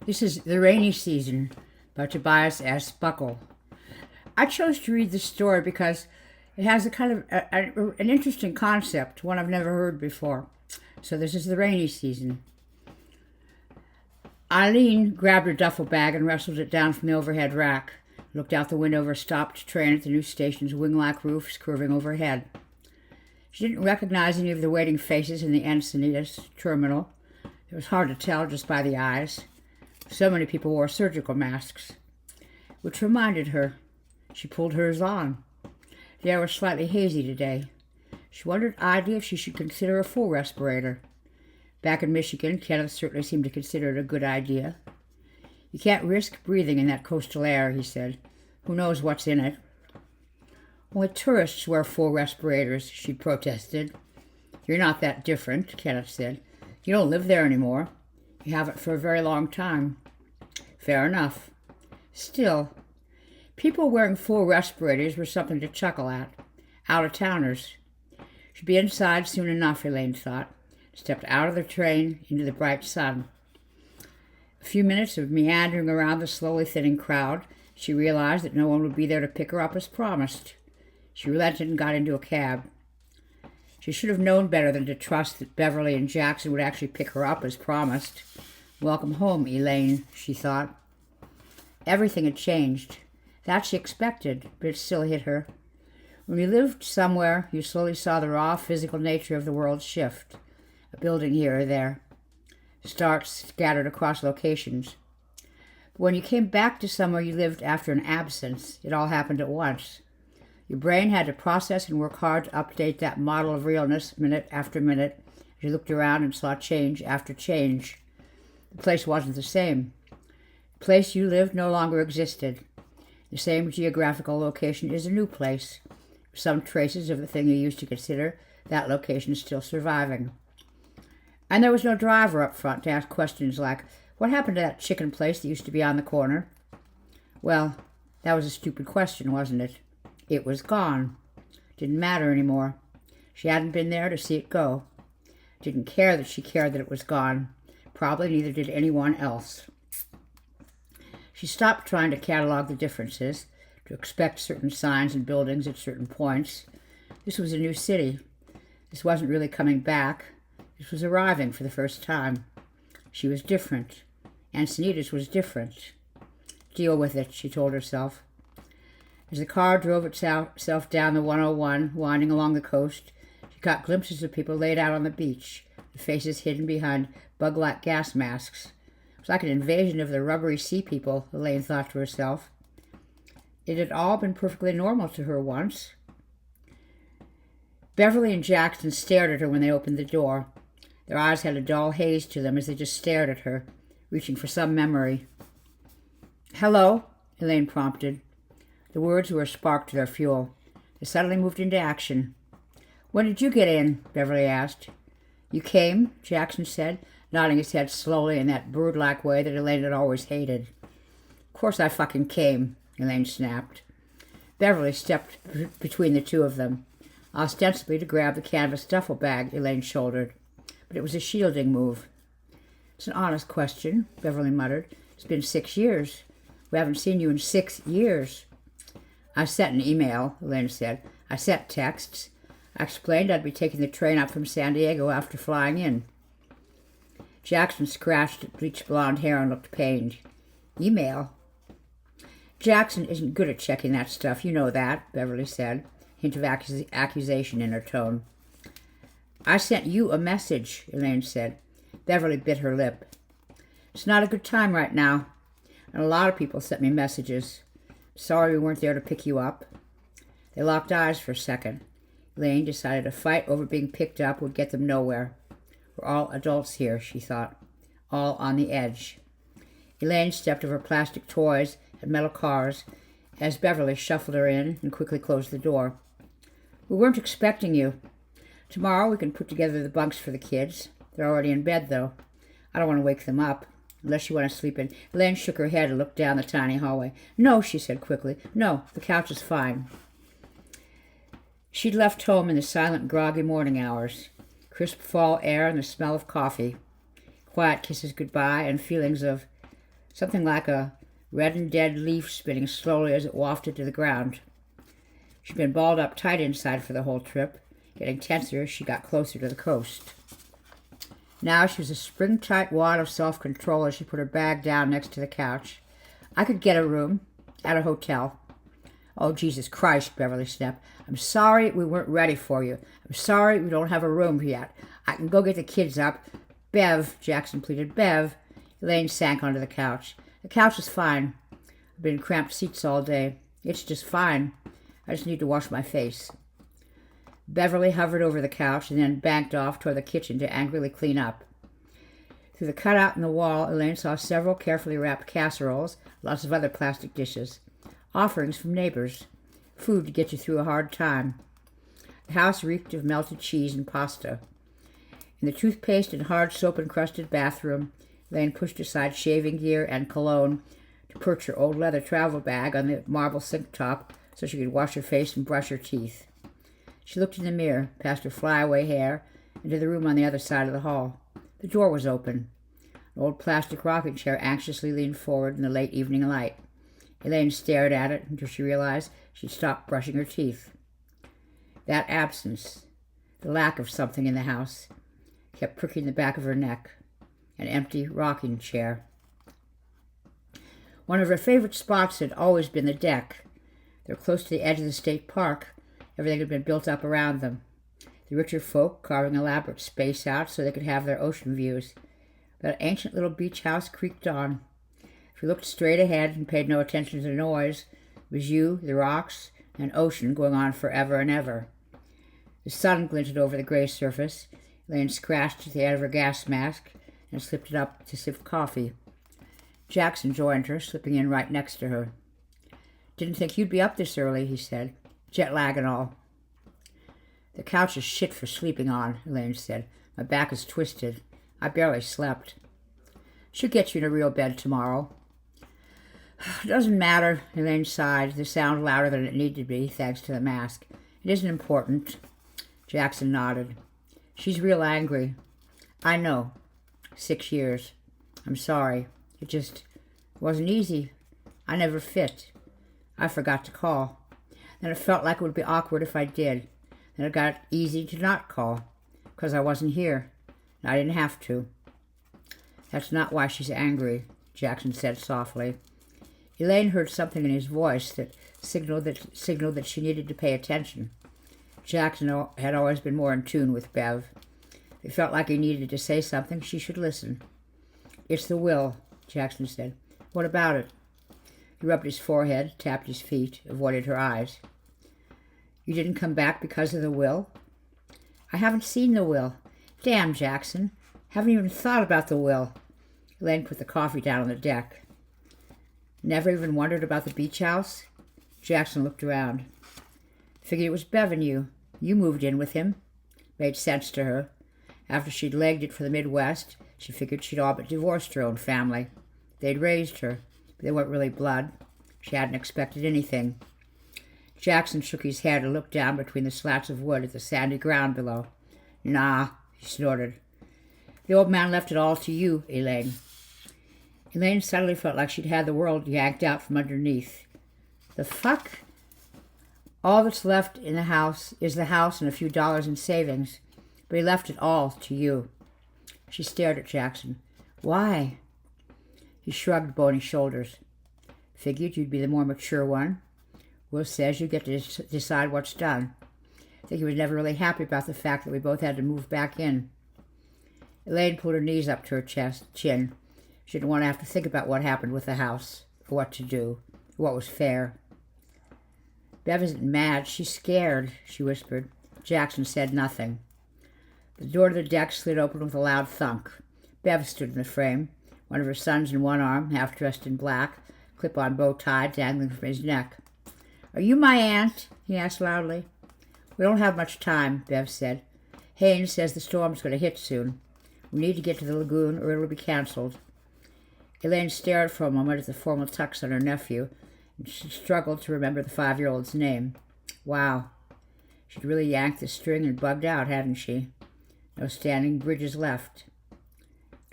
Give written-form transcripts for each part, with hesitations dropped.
This is The Rainy Season by Tobias S. Buckle. I chose to read this story because it has a kind of an interesting concept, one I've never heard before. So this is The Rainy Season. Eileen grabbed her duffel bag and wrestled it down from the overhead rack, looked out the window of her stopped train at the new station's wing-like roofs curving overhead. She didn't recognize any of the waiting faces in the Encinitas terminal. It was hard to tell just by the eyes. So many people wore surgical masks, which reminded her. She pulled hers on. The air was slightly hazy today. She wondered idly if she should consider a full respirator. Back in Michigan, Kenneth certainly seemed to consider it a good idea. You can't risk breathing in that coastal air, he said. Who knows what's in it? Only tourists wear full respirators, she protested. You're not that different, Kenneth said. You don't live there anymore. You haven't for a very long time. Fair enough. Still, people wearing full respirators were something to chuckle at. Out-of-towners. She'd be inside soon enough, Elaine thought. Stepped out of the train into the bright sun. A few minutes of meandering around the slowly thinning crowd, she realized that no one would be there to pick her up as promised. She relented and got into a cab. She should have known better than to trust that Beverly and Jackson would actually pick her up as promised. Welcome home, Elaine, she thought. Everything had changed. That she expected, but it still hit her. When you lived somewhere, you slowly saw the raw physical nature of the world shift. A building here or there. Starts scattered across locations. But when you came back to somewhere you lived after an absence, it all happened at once. Your brain had to process and work hard to update that model of realness minute after minute as you looked around and saw change after change. The place wasn't the same. The place you lived no longer existed. The same geographical location is a new place. Some traces of the thing you used to consider that location still surviving. And there was no driver up front to ask questions like, what happened to that chicken place that used to be on the corner? Well, that was a stupid question, wasn't it? It was gone. Didn't matter anymore. She hadn't been there to see it go. Didn't care that she cared that it was gone. Probably neither did anyone else. She stopped trying to catalog the differences, to expect certain signs and buildings at certain points. This was a new city. This wasn't really coming back. This was arriving for the first time. She was different. Encinitas was different. Deal with it, she told herself. As the car drove itself down the 101, winding along the coast, she caught glimpses of people laid out on the beach, their faces hidden behind bug-like gas masks. It was like an invasion of the rubbery sea people, Elaine thought to herself. It had all been perfectly normal to her once. Beverly and Jackson stared at her when they opened the door. Their eyes had a dull haze to them as they just stared at her, reaching for some memory. Hello, Elaine prompted. The words were a spark to their fuel. They suddenly moved into action. When did you get in? Beverly asked. You came, Jackson said, nodding his head slowly in that bird-like way that Elaine had always hated. Of course I fucking came, Elaine snapped. Beverly stepped between the two of them, ostensibly to grab the canvas duffel bag Elaine shouldered. But it was a shielding move. It's an honest question, Beverly muttered. It's been 6 years. We haven't seen you in 6 years. I sent an email, Elaine said. I sent texts. I explained I'd be taking the train up from San Diego after flying in. Jackson scratched at bleached blonde hair and looked pained. Email? Jackson isn't good at checking that stuff, you know that, Beverly said, hint of accusation in her tone. I sent you a message, Elaine said. Beverly bit her lip. It's not a good time right now, and a lot of people sent me messages. Sorry we weren't there to pick you up. They locked eyes for a second. Elaine decided a fight over being picked up would get them nowhere. We're all adults here, she thought, all on the edge. Elaine stepped over plastic toys and metal cars as Beverly shuffled her in and quickly closed the door. We weren't expecting you. Tomorrow we can put together the bunks for the kids. They're already in bed, though. I don't want to wake them up. Unless you want to sleep in. Elaine shook her head and looked down the tiny hallway. No, she said quickly. No, the couch is fine. She'd left home in the silent, groggy morning hours. Crisp fall air and the smell of coffee. Quiet kisses goodbye and feelings of something like a red and dead leaf spinning slowly as it wafted to the ground. She'd been balled up tight inside for the whole trip, getting tenser as she got closer to the coast. Now she was a spring-tight wad of self-control as she put her bag down next to the couch. I could get a room at a hotel. Oh, Jesus Christ, Beverly snapped. I'm sorry we weren't ready for you. I'm sorry we don't have a room yet. I can go get the kids up. Bev, Jackson pleaded. Bev. Elaine sank onto the couch. The couch is fine. I've been in cramped seats all day. It's just fine. I just need to wash my face. Beverly hovered over the couch and then banked off toward the kitchen to angrily clean up. Through the cutout in the wall, Elaine saw several carefully wrapped casseroles, lots of other plastic dishes. Offerings from neighbors. Food to get you through a hard time. The house reeked of melted cheese and pasta. In the toothpaste and hard soap-encrusted bathroom, Elaine pushed aside shaving gear and cologne to perch her old leather travel bag on the marble sink top so she could wash her face and brush her teeth. She looked in the mirror, past her flyaway hair, into the room on the other side of the hall. The door was open. An old plastic rocking chair anxiously leaned forward in the late evening light. Elaine stared at it until she realized she'd stopped brushing her teeth. That absence, the lack of something in the house, kept pricking the back of her neck. An empty rocking chair. One of her favorite spots had always been the deck. They were close to the edge of the state park. Everything had been built up around them. The richer folk carving elaborate space out so they could have their ocean views. That ancient little beach house creaked on. If you looked straight ahead and paid no attention to the noise, it was you, the rocks, and ocean going on forever and ever. The sun glinted over the gray surface. Elaine scratched at the end of her gas mask and slipped it up to sip coffee. Jackson joined her, slipping in right next to her. Didn't think you'd be up this early, he said. Jet lag and all. The couch is shit for sleeping on, Elaine said. My back is twisted. I barely slept. She'll get you in a real bed tomorrow. Doesn't matter, Elaine sighed, the sound louder than it needed to be, thanks to the mask. It isn't important. Jackson nodded. She's real angry. I know. 6 years. I'm sorry. It wasn't easy. I never fit. I forgot to call. Then it felt like it would be awkward if I did. Then it got easy to not call, because I wasn't here, and I didn't have to. That's not why she's angry, Jackson said softly. Elaine heard something in his voice that signaled that she needed to pay attention. Jackson had always been more in tune with Bev. It felt like he needed to say something she should listen. It's the will, Jackson said. What about it? He rubbed his forehead, tapped his feet, avoided her eyes. You didn't come back because of the will? I haven't seen the will. Damn, Jackson. Haven't even thought about the will. Elaine put the coffee down on the deck. Never even wondered about the beach house? Jackson looked around. Figured it was Bev and you. You moved in with him. Made sense to her. After she'd legged it for the Midwest, she figured she'd all but divorced her own family. They'd raised her, but they weren't really blood. She hadn't expected anything. Jackson shook his head and looked down between the slats of wood at the sandy ground below. Nah, he snorted. The old man left it all to you, Elaine. Elaine suddenly felt like she'd had the world yanked out from underneath. The fuck? All that's left in the house is the house and a few dollars in savings, but he left it all to you. She stared at Jackson. Why? He shrugged bony shoulders. Figured you'd be the more mature one. Will says you get to decide what's done. I think he was never really happy about the fact that we both had to move back in. Elaine pulled her knees up to her chin. She didn't want to have to think about what happened with the house, or what to do, or what was fair. Bev isn't mad, she's scared, she whispered. Jackson said nothing. The door to the deck slid open with a loud thunk. Bev stood in the frame, one of her sons in one arm, half dressed in black, clip-on bow tie dangling from his neck. Are you my aunt? He asked loudly. We don't have much time, Bev said. Haynes says the storm's going to hit soon. We need to get to the lagoon or it'll be canceled. Elaine stared for a moment at the formal tux on her nephew, and she struggled to remember the 5-year-old's name. Wow. She'd really yanked the string and bugged out, hadn't she? No standing bridges left.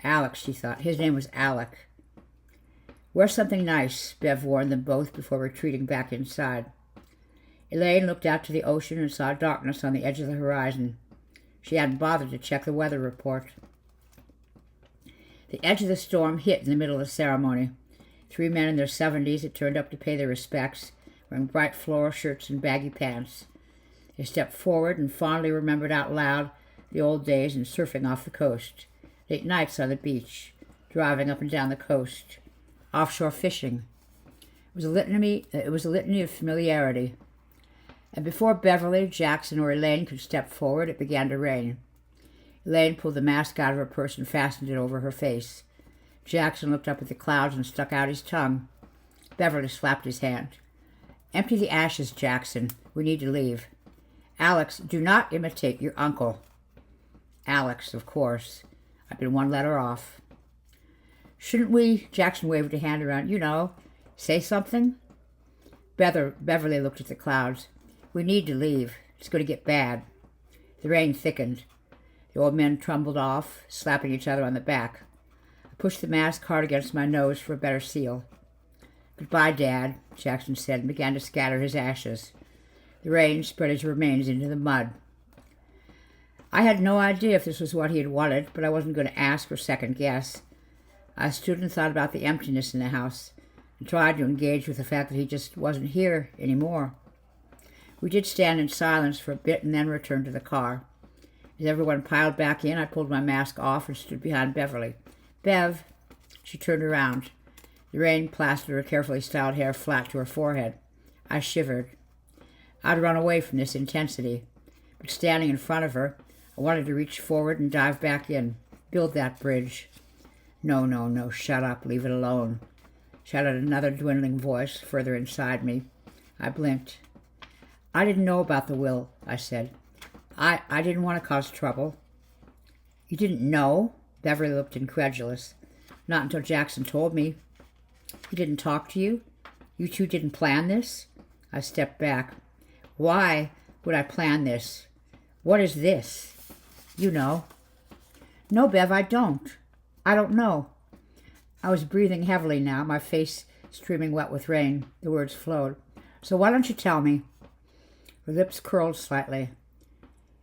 Alex, she thought. His name was Alec. Wear something nice, Bev warned them both before retreating back inside. Elaine looked out to the ocean and saw darkness on the edge of the horizon. She hadn't bothered to check the weather report. The edge of the storm hit in the middle of the ceremony. 3 men in their 70s had turned up to pay their respects, wearing bright floral shirts and baggy pants. They stepped forward and fondly remembered out loud the old days and surfing off the coast, late nights on the beach, driving up and down the coast, offshore fishing. It was a litany of familiarity. And before Beverly, Jackson, or Elaine could step forward, it began to rain. Elaine pulled the mask out of her purse and fastened it over her face. Jackson looked up at the clouds and stuck out his tongue. Beverly slapped his hand. "Empty the ashes, Jackson. We need to leave." "Alex, do not imitate your uncle." "Alex, of course. I've been 1 letter off." "Shouldn't we," Jackson waved a hand around, say something? Beverly looked at the clouds. "We need to leave. It's going to get bad." The rain thickened. The old men trundled off, slapping each other on the back. I pushed the mask hard against my nose for a better seal. "Goodbye, Dad," Jackson said, and began to scatter his ashes. The rain spread his remains into the mud. I had no idea if this was what he had wanted, but I wasn't going to ask or second guess. I stood and thought about the emptiness in the house and tried to engage with the fact that he just wasn't here anymore. We did stand in silence for a bit and then returned to the car. As everyone piled back in, I pulled my mask off and stood behind Beverly. "Bev." She turned around. The rain plastered her carefully styled hair flat to her forehead. I shivered. I'd run away from this intensity, but standing in front of her, I wanted to reach forward and dive back in, build that bridge. No, shut up, leave it alone," shouted another dwindling voice further inside me. I blinked. "I didn't know about the will," I said. I didn't want to cause trouble." "You didn't know?" Beverly looked incredulous. "Not until Jackson told me." "He didn't talk to you? You two didn't plan this?" I stepped back. "Why would I plan this? What is this?" "You know." "No, Bev, I don't. I don't know." I was breathing heavily now, my face streaming wet with rain. The words flowed. "So why don't you tell me?" Her lips curled slightly.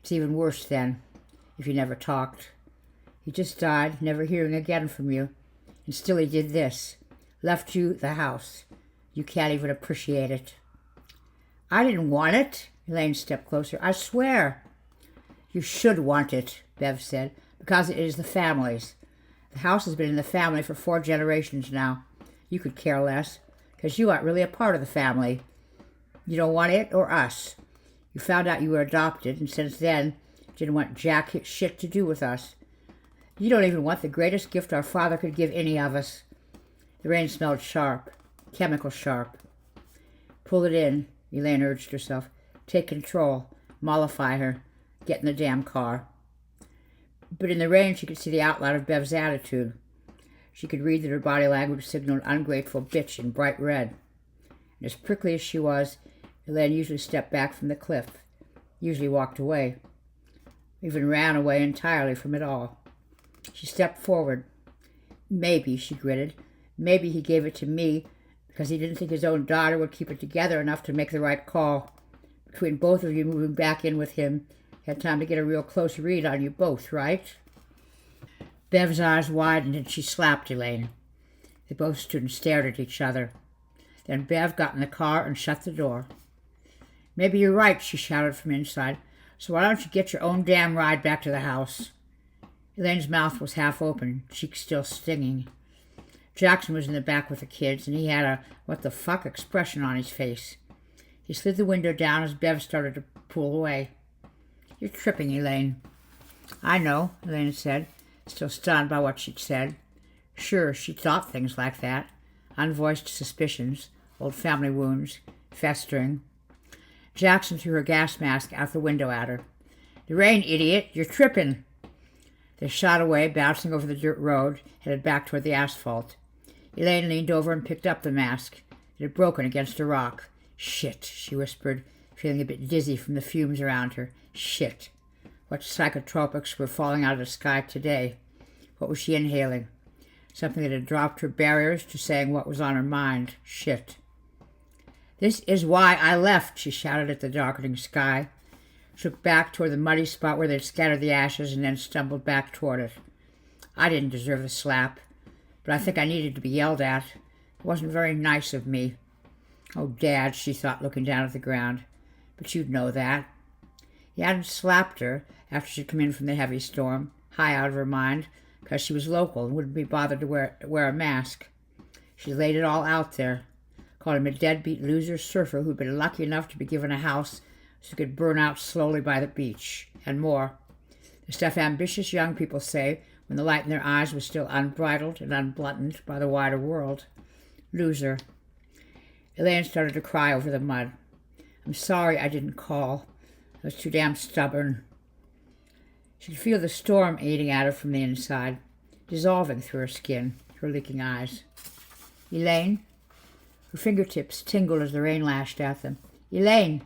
"It's even worse then, if you never talked. He just died, never hearing again from you. And still he did this. Left you the house. You can't even appreciate it." "I didn't want it." Elaine stepped closer. "I swear." "You should want it," Bev said, "because it is the family's. The house has been in the family for 4 generations now. You could care less, because you aren't really a part of the family. You don't want it or us. You found out you were adopted, and since then, didn't want jack shit to do with us. You don't even want the greatest gift our father could give any of us." The rain smelled sharp, chemical sharp. "Pull it in," Elaine urged herself. "Take control. Mollify her. Get in the damn car." But in the rain, she could see the outline of Bev's attitude. She could read that her body language signaled ungrateful bitch in bright red. And as prickly as she was, Elaine usually stepped back from the cliff, usually walked away, even ran away entirely from it all. She stepped forward. "Maybe," she gritted, "maybe he gave it to me because he didn't think his own daughter would keep it together enough to make the right call. Between both of you moving back in with him, he had time to get a real close read on you both, right?" Bev's eyes widened and she slapped Elaine. They both stood and stared at each other. Then Bev got in the car and shut the door. "Maybe you're right," she shouted from inside. "So why don't you get your own damn ride back to the house?" Elaine's mouth was half open, cheeks still stinging. Jackson was in the back with the kids, and he had a what-the-fuck expression on his face. He slid the window down as Bev started to pull away. "You're tripping, Elaine." "I know," Elaine said, still stunned by what she'd said. Sure, she'd thought things like that. Unvoiced suspicions, old family wounds, festering. Jackson threw her gas mask out the window at her. "The rain, idiot! You're tripping!" They shot away, bouncing over the dirt road, headed back toward the asphalt. Elaine leaned over and picked up the mask. It had broken against a rock. "Shit," she whispered, feeling a bit dizzy from the fumes around her. Shit. What psychotropics were falling out of the sky today? What was she inhaling? something that had dropped her barriers to saying what was on her mind. Shit. "This is why I left," she shouted at the darkening sky. She looked back toward the muddy spot where they'd scattered the ashes and then stumbled back toward it. "I didn't deserve the slap, but I think I needed to be yelled at. It wasn't very nice of me." "Oh, Dad," she thought, looking down at the ground. "But you'd know that." He hadn't slapped her after she'd come in from the heavy storm, high out of her mind, because she was local and wouldn't be bothered to wear a mask. She laid it all out there, called him a deadbeat loser surfer who'd been lucky enough to be given a house so he could burn out slowly by the beach, and more. The stuff ambitious young people say when the light in their eyes was still unbridled and unblunted by the wider world. Loser. Elaine started to cry over the mud. "I'm sorry I didn't call. I was too damn stubborn." She could feel the storm eating at her from the inside, dissolving through her skin, her leaking eyes. "Elaine?" Her fingertips tingled as the rain lashed at them. "Elaine!"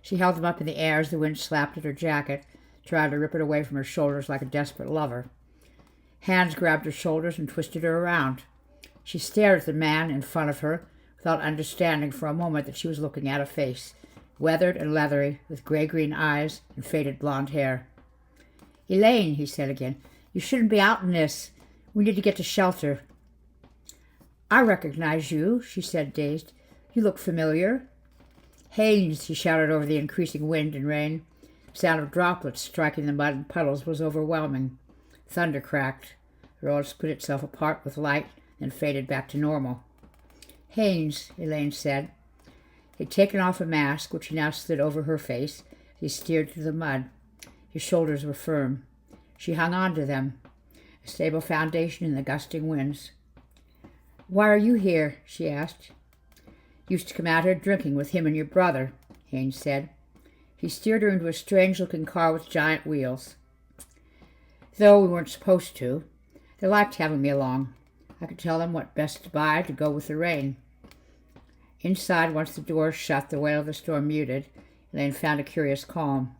She held them up in the air as the wind slapped at her jacket, tried to rip it away from her shoulders like a desperate lover. Hands grabbed her shoulders and twisted her around. She stared at the man in front of her, without understanding for a moment that she was looking at a face, weathered and leathery, with gray-green eyes and faded blonde hair. "Elaine," he said again, "you shouldn't be out in this. We need to get to shelter." "I recognize you," she said, dazed. "You look familiar." "Haynes," he shouted over the increasing wind and rain. The sound of droplets striking the mud and puddles was overwhelming. Thunder cracked. The road split itself apart with light and faded back to normal. "Haynes," Elaine said. He'd taken off a mask, which he now slid over her face. He steered through the mud. His shoulders were firm. She hung on to them, a stable foundation in the gusting winds. "Why are you here?" she asked. "Used to come out here drinking with him and your brother," Haynes said. He steered her into a strange-looking car with giant wheels. "Though we weren't supposed to. They liked having me along. I could tell them what best to buy to go with the rain." Inside, once the doors shut, the wail of the storm muted, Elaine found a curious calm.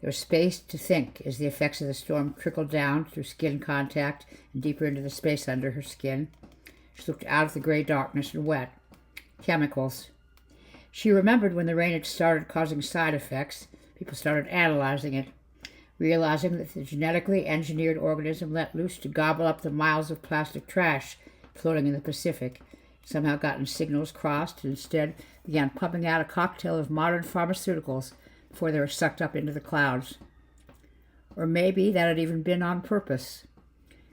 There was space to think as the effects of the storm trickled down through skin contact and deeper into the space under her skin. She looked out at the gray darkness and wet. Chemicals. She remembered when the rain had started causing side effects, people started analyzing it, realizing that the genetically engineered organism let loose to gobble up the miles of plastic trash floating in the Pacific somehow gotten signals crossed and instead began pumping out a cocktail of modern pharmaceuticals before they were sucked up into the clouds. Or maybe that had even been on purpose.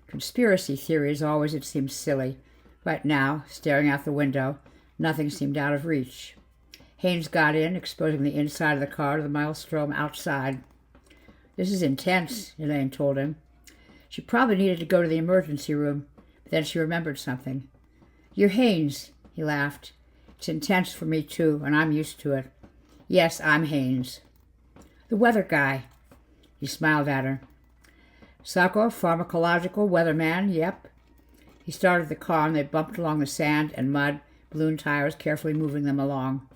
Conspiracy theories always had seemed silly. Right now, staring out the window, nothing seemed out of reach. Haynes got in, exposing the inside of the car to the maelstrom outside. "This is intense," Elaine told him. She probably needed to go to the emergency room, but then she remembered something. "You're Haynes," he laughed. "It's intense for me, too, and I'm used to it. Yes, I'm Haynes." "The weather guy." He smiled at her. "Psychopharmacological weatherman, yep." He started the car, and they bumped along the sand and mud, balloon tires carefully moving them along.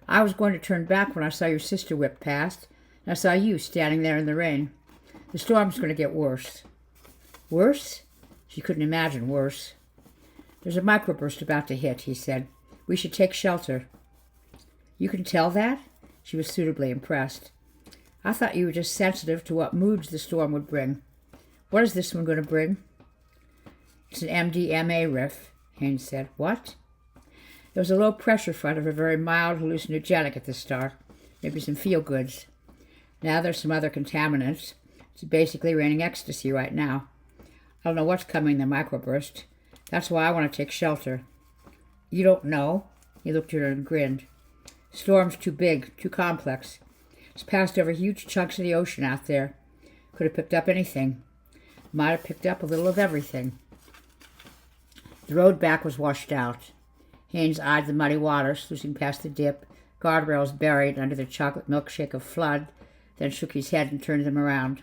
"I was going to turn back when I saw your sister whip past, and I saw you standing there in the rain. The storm's going to get worse." "Worse?" She couldn't imagine worse. "There's a microburst about to hit," he said. "We should take shelter." "You can tell that?" She was suitably impressed. "I thought you were just sensitive to what moods the storm would bring. What is this one going to bring?" "It's an MDMA riff," Haynes said. "What?" There was a low-pressure front of a very mild hallucinogenic at the start, maybe some feel-goods. Now there's some other contaminants. It's basically raining ecstasy right now. I don't know what's coming in the microburst. That's why I want to take shelter." "You don't know?" He looked at her and grinned. "Storm's too big, too complex. It's passed over huge chunks of the ocean out there. Could have picked up anything. Might have picked up a little of everything." The road back was washed out. Haynes eyed the muddy water sluicing past the dip, guardrails buried under the chocolate milkshake of flood, then shook his head and turned them around.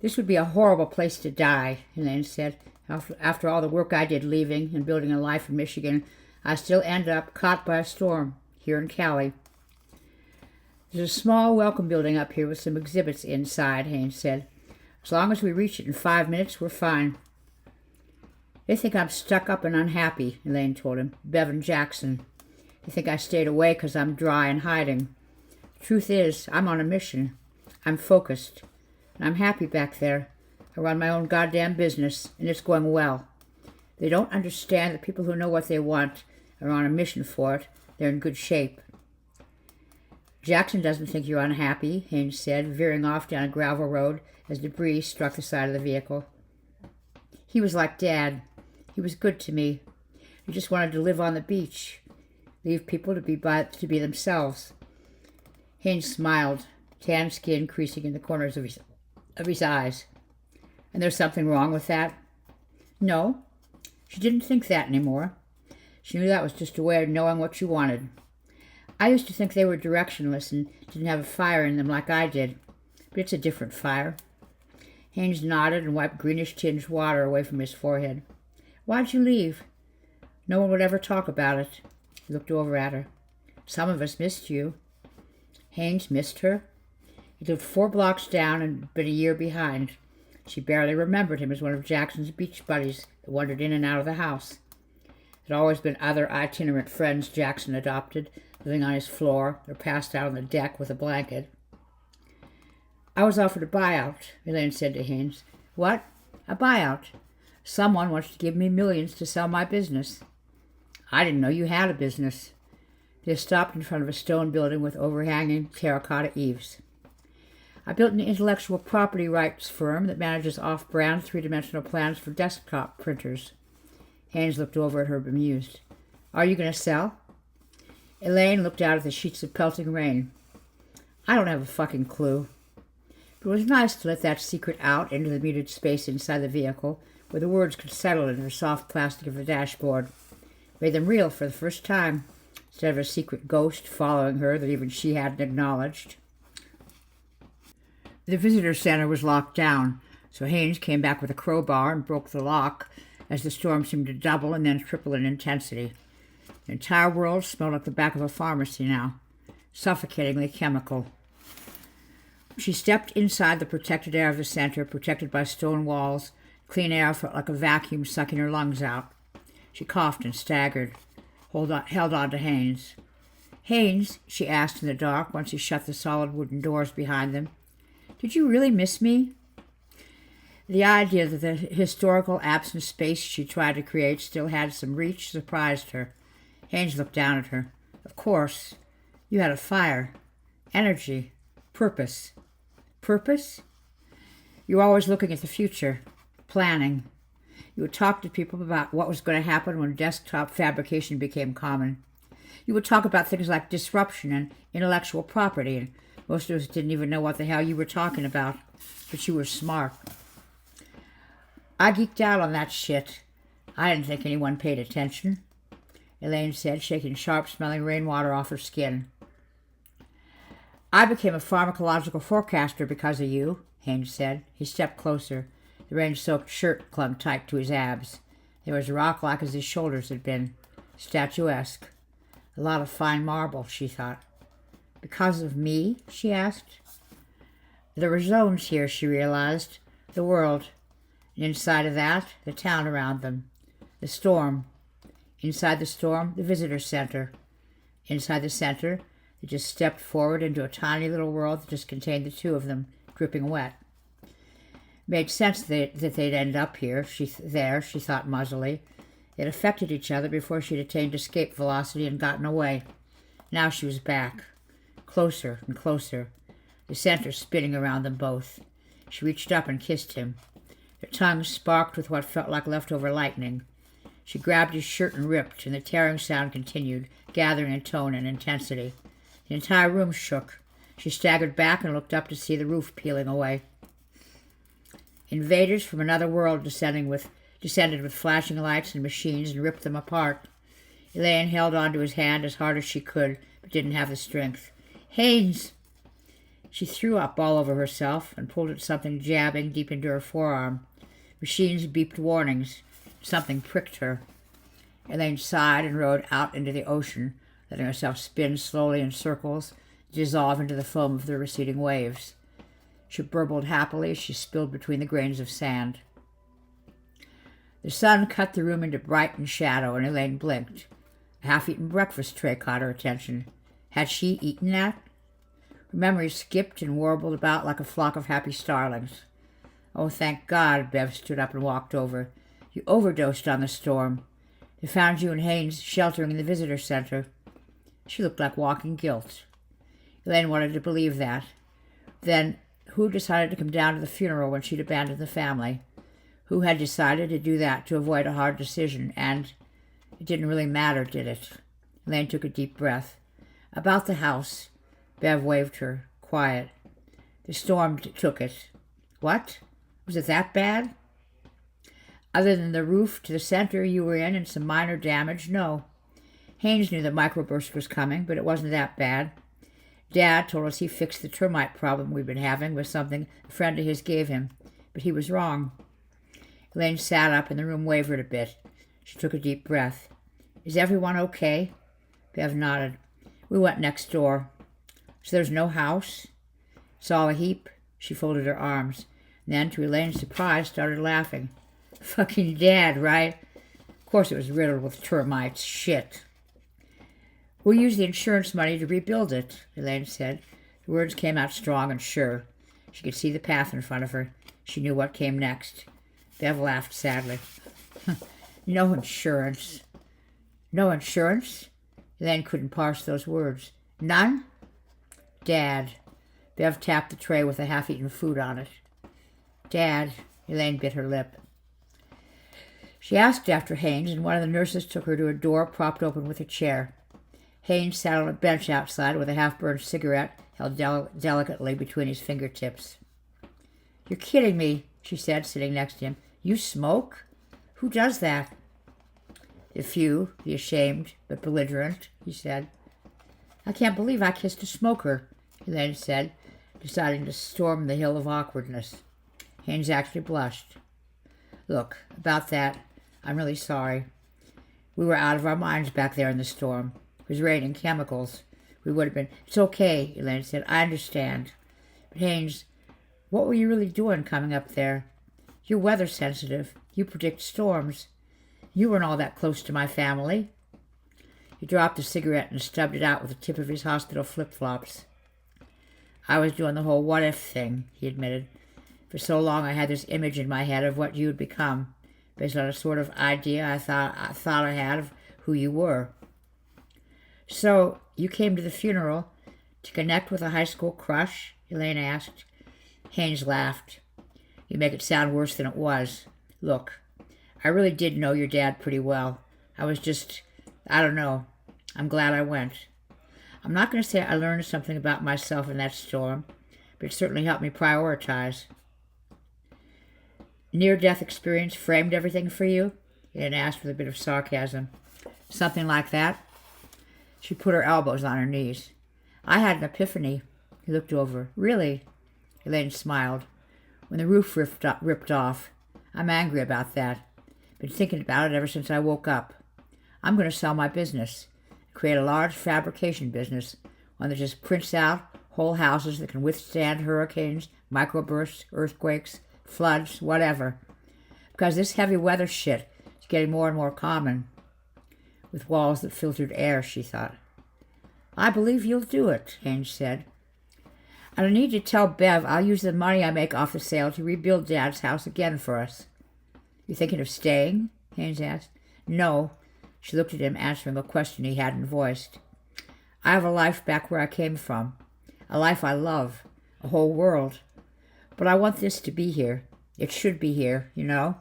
"This would be a horrible place to die," Elaine said. After all the work I did leaving and building a life in Michigan, I still end up caught by a storm here in Cali." "There's a small welcome building up here with some exhibits inside," Haynes said. "As long as we reach it in 5 minutes, we're fine." They think I'm stuck up and unhappy, Elaine told him. Bevan Jackson. They think I stayed away because I'm dry and hiding. The truth is, I'm on a mission. I'm focused. And I'm happy back there. I run my own goddamn business, and it's going well. They don't understand that people who know what they want are on a mission for it. They're in good shape. Jackson doesn't think you're unhappy, Haynes said, veering off down a gravel road as debris struck the side of the vehicle. He was like Dad. He was good to me. He just wanted to live on the beach, leave people to be themselves. Haynes smiled, tan skin creasing in the corners of his eyes. And there's something wrong with that? No. She didn't think that anymore. She knew that was just a way of knowing what you wanted. I used to think they were directionless and didn't have a fire in them like I did. But it's a different fire. Haynes nodded and wiped greenish-tinged water away from his forehead. Why'd you leave? No one would ever talk about it. He looked over at her. Some of us missed you. Haynes missed her? He lived 4 blocks down and been a year behind. She barely remembered him as one of Jackson's beach buddies that wandered in and out of the house. There'd always been other itinerant friends Jackson adopted, living on his floor or passed out on the deck with a blanket. I was offered a buyout, Elaine said to Haynes. What? A buyout? Someone wants to give me millions to sell my business. I didn't know you had a business. They stopped in front of a stone building with overhanging terracotta eaves. I built an intellectual property rights firm that manages off-brand three-dimensional plans for desktop printers. Haynes looked over at her bemused. Are you going to sell? Elaine looked out at the sheets of pelting rain. I don't have a fucking clue. But it was nice to let that secret out into the muted space inside the vehicle, where the words could settle into the soft plastic of the dashboard. Made them real for the first time, instead of a secret ghost following her that even she hadn't acknowledged. The visitor center was locked down, so Haynes came back with a crowbar and broke the lock as the storm seemed to double and then triple in intensity. The entire world smelled like the back of a pharmacy now, suffocatingly chemical. She stepped inside the protected air of the center, protected by stone walls. Clean air felt like a vacuum sucking her lungs out. She coughed and staggered, held on to Haynes. Haynes, she asked in the dark once he shut the solid wooden doors behind them, did you really miss me? The idea that the historical absent space she tried to create still had some reach surprised her. Haynes looked down at her. Of course. You had a fire. Energy. Purpose. Purpose? You were always looking at the future. Planning. You would talk to people about what was going to happen when desktop fabrication became common. You would talk about things like disruption and intellectual property, and most of us didn't even know what the hell you were talking about. But you were smart. I geeked out on that shit. I didn't think anyone paid attention, Elaine said, shaking sharp-smelling rainwater off her skin. I became a pharmacological forecaster because of you, Haynes said. He stepped closer. The rain-soaked shirt clung tight to his abs. They were as rock-like as his shoulders had been, statuesque. A lot of fine marble, she thought. Because of me? She asked. There were zones here, she realized. The world. And inside of that, the town around them. The storm. Inside the storm, the visitor center. Inside the center, they just stepped forward into a tiny little world that just contained the two of them, dripping wet. Made sense that they'd end up here, she thought muzzily. They'd affected each other before she'd attained escape velocity and gotten away. Now she was back. Closer and closer. The center spinning around them both. She reached up and kissed him. Their tongues sparked with what felt like leftover lightning. She grabbed his shirt and ripped, and the tearing sound continued, gathering in tone and intensity. The entire room shook. She staggered back and looked up to see the roof peeling away. Invaders from another world descended with flashing lights and machines and ripped them apart. Elaine held onto his hand as hard as she could, but didn't have the strength. Haynes! She threw up all over herself and pulled at something jabbing deep into her forearm. Machines beeped warnings. Something pricked her. Elaine sighed and rode out into the ocean, letting herself spin slowly in circles, dissolve into the foam of the receding waves. She burbled happily as she spilled between the grains of sand. The sun cut the room into brightened shadow, and Elaine blinked. A half-eaten breakfast tray caught her attention. Had she eaten that? Her memory skipped and warbled about like a flock of happy starlings. Oh, thank God, Bev stood up and walked over. You overdosed on the storm. They found you and Haynes sheltering in the visitor center. She looked like walking guilt. Elaine wanted to believe that. Then, who decided to come down to the funeral when she'd abandoned the family? Who had decided to do that to avoid a hard decision? And it didn't really matter, did it? Elaine took a deep breath. About the house. Bev waved her. Quiet. The storm took it. What? Was it that bad? Other than the roof to the center you were in and some minor damage, no. Haynes knew the microburst was coming, but it wasn't that bad. Dad told us he fixed the termite problem we've been having with something a friend of his gave him, but he was wrong. Elaine sat up and the room wavered a bit. She took a deep breath. Is everyone okay? Bev nodded. We went next door. So there's no house? It's all a heap. She folded her arms. And then, to Elaine's surprise, started laughing. Fucking Dad, right? Of course it was riddled with termites. Shit. We'll use the insurance money to rebuild it, Elaine said. The words came out strong and sure. She could see the path in front of her. She knew what came next. Bev laughed sadly. No insurance. No insurance? Elaine couldn't parse those words. None? Dad. Bev tapped the tray with the half-eaten food on it. Dad. Elaine bit her lip. She asked after Haynes, and one of the nurses took her to a door propped open with a chair. Haynes sat on a bench outside with a half-burned cigarette held delicately between his fingertips. You're kidding me, she said, sitting next to him. You smoke? Who does that? The few, the ashamed but belligerent, he said. I can't believe I kissed a smoker, Elaine said, deciding to storm the hill of awkwardness. Haynes actually blushed. Look, about that, I'm really sorry. We were out of our minds back there in the storm. It was raining chemicals. We would have been... It's okay, Elaine said. I understand. But Haynes, what were you really doing coming up there? You're weather sensitive. You predict storms. You weren't all that close to my family. He dropped the cigarette and stubbed it out with the tip of his hospital flip-flops. I was doing the whole what-if thing, he admitted. For so long I had this image in my head of what you would become, based on a sort of idea I thought I had of who you were. So, you came to the funeral to connect with a high school crush? Elaine asked. Haynes laughed. You make it sound worse than it was. Look, I really did know your dad pretty well. I was just, I don't know. I'm glad I went. I'm not going to say I learned something about myself in that storm, but it certainly helped me prioritize. Near-death experience framed everything for you? Elaine asked with a bit of sarcasm. Something like that? She put her elbows on her knees. I had an epiphany. He looked over. Really? Elaine smiled. When the roof ripped off. I'm angry about that. Been thinking about it ever since I woke up. I'm going to sell my business. Create a large fabrication business. One that just prints out whole houses that can withstand hurricanes, microbursts, earthquakes, floods, whatever. Because this heavy weather shit is getting more and more common. With walls that filtered air, she thought. I believe you'll do it, Haynes said. I don't need to tell Bev I'll use the money I make off the sale to rebuild Dad's house again for us. You thinking of staying? Haynes asked. No. She looked at him, answering a question he hadn't voiced. I have a life back where I came from. A life I love. A whole world. But I want this to be here. It should be here, you know?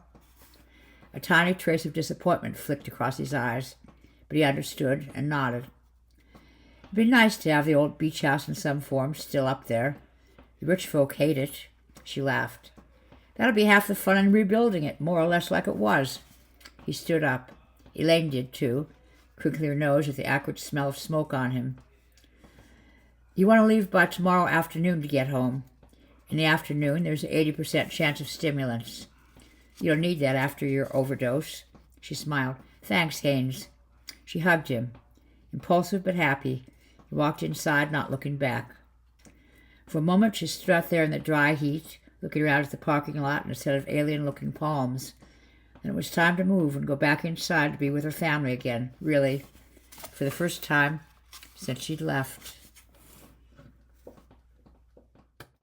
A tiny trace of disappointment flicked across his eyes, but he understood and nodded. It'd be nice to have the old beach house in some form still up there. The rich folk hate it. She laughed. That'll be half the fun in rebuilding it, more or less like it was. He stood up. Elaine did too, crinkling her nose at the acrid smell of smoke on him. You want to leave by tomorrow afternoon to get home. In the afternoon, there's an 80% chance of stimulants. You'll need that after your overdose. She smiled. Thanks, Haynes. She hugged him. Impulsive but happy, he walked inside, not looking back. For a moment she stood out there in the dry heat, looking around at the parking lot and a set of alien-looking palms. And it was time to move and go back inside to be with her family again, really, for the first time since she'd left.